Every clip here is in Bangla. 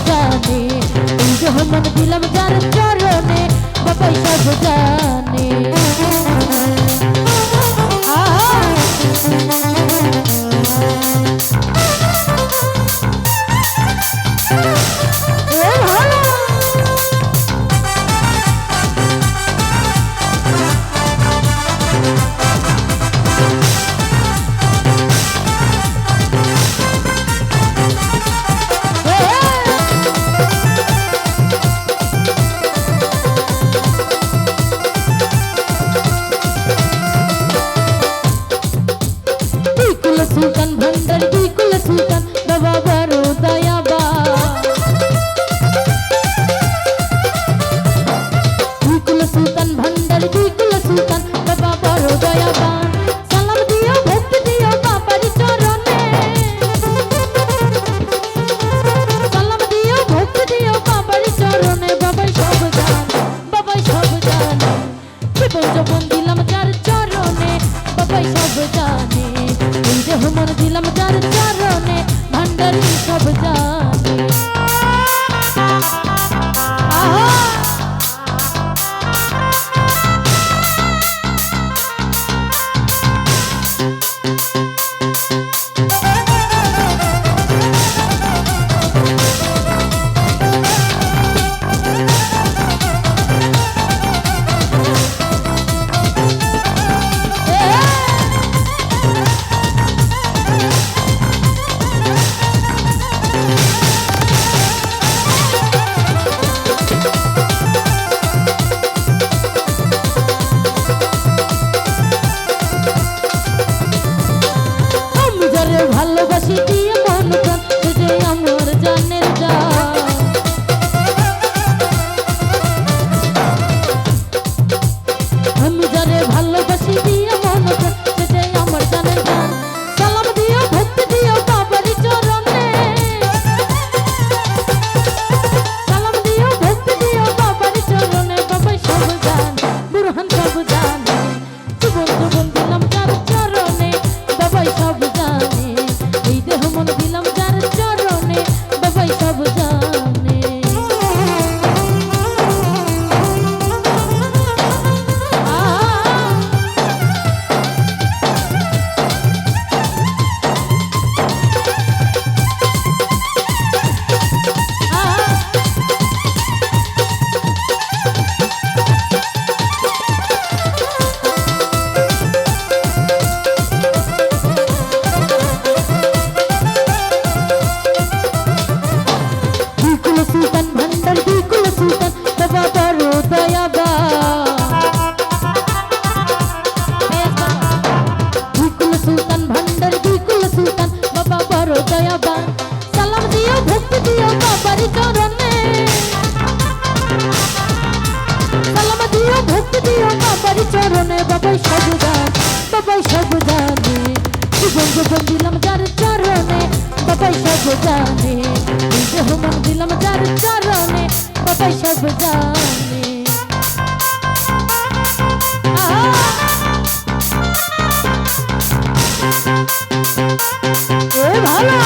জানে, এই যে মন দিলাম যার চরণে বাবাই সব জানে। সুলতান ভান্ডার দুই কুল সুলতান বাবা বড় দয়াবান, দুই কুল সুলতান ভান্ডার দুই কুল সুলতান বাবা বড় দয়াবান। সালাম দিও ভক্তি দিও বাবার চরণে, সালাম দিও ভক্তি দিও বাবার চরণে বাবাই সব জান, বাবাই সব জানে, জীবন যৌবন দিলাম যার চরণে বাবাই সব জানে, এই যে মন দিলাম যার চরণে ভান্ডারি সব জানে। ভালোবাসি দিয়ে মন প্রাণ যে আমার জানের জান, আমি যারে ভালোবাসি দিয়ে মন প্রাণ যে আমার জানের জান। সালাম দিও ভক্তি দিও বাবারি চরণে, সালাম দিও ভক্তি দিও বাবারি চরণে বাবাই সব জান, বুরহান সব জানে, জীবন যৌবন দিলাম যার চরণে বাবাই সব জানে, এই দেহ মন দিলাম যার চরণে বাবাই সব জানে। সুলতান ভান্ডার দুই কুল সুলতান বাবা বড় দয়াবান, দুই কুল সুলতান ভান্ডার দুই কুল সুলতান বাবা বড় দয়াবান। সালাম দিও ভক্তি দিও বাবারি চরণে, সালাম দিও ভক্তি দিও বাবারি চরণে বাবাই সব জান, বাবাই সব জানে, জীবন যৌবন দিলাম যার চরণে বাবাই সব জানে, এই দেহ মন দিলাম যার চরণে বাবাই সব জানে। ভালো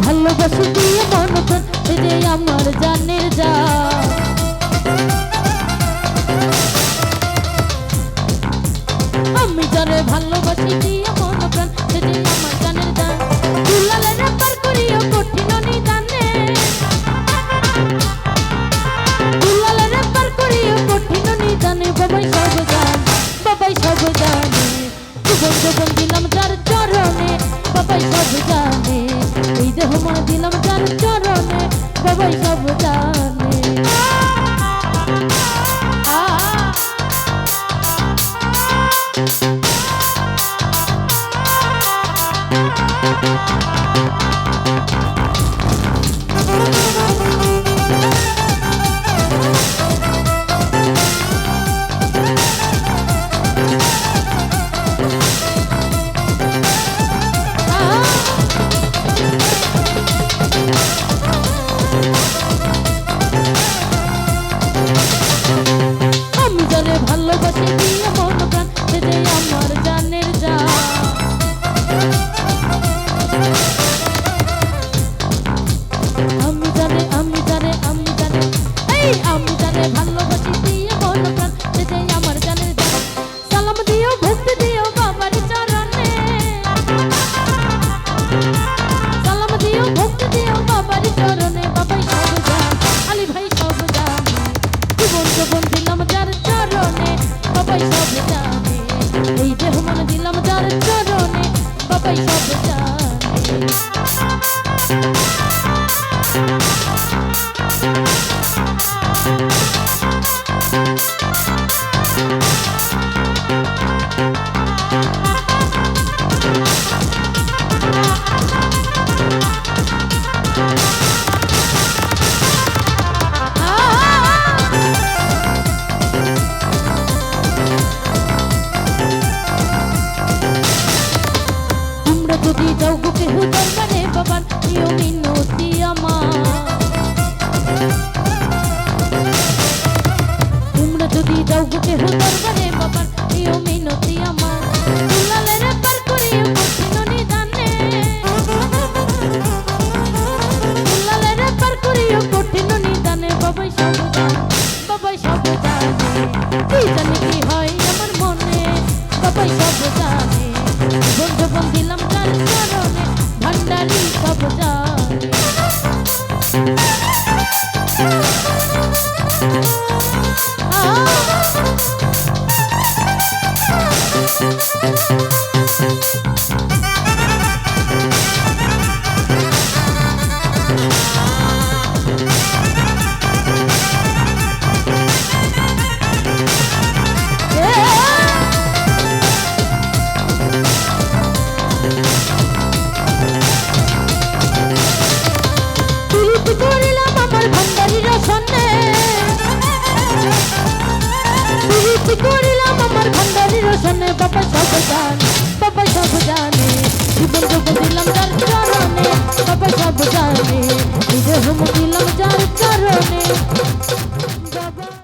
ভালোবাসি দিয়ে মন প্রাণ যে আমার জানের জান, আমি যারে ভালোবাসি দিয়ে মন প্রাণ যে আমার জানের জান। দুলালের ব্যাপার করিও কঠিন নিদানে, দুলালের ব্যাপার করিও কঠিন নিদানে বাবাই সব জান, বাবাই সব জানে, জীবন যৌবন দিলাম যার চরণে বাবাই সব জানে, এই দেহ মন দিলাম যার চরণে বাবাই সব জানে। Thank you. সব জানে। তোমরা যদি যাও গো কেহ দরবারে বাবার প্রিয় মিনতি আমার, তোমরা যদি যাও গো কেহ দরবারে বাবার প্রিয় মিনতি আমার, দুলালের পার করিও কঠিন নিদানে, দুলালের পার করিও কঠিন নিদানে। বাবাই সব জানে, বাবাই সব জানে, কি জানি কি হয় আমার মনে, বাবাই সব জানে। বন্ধু দিলাম যার চরণে ভান্ডারি সব জানে। করিলাম আমার ভান্ডারির সন্নে, করিলাম আমার ভান্ডারির সন্নে। বাবা সব জানে, বাবা সব জানে, জীবন যোগ দিলাম তার চরণে।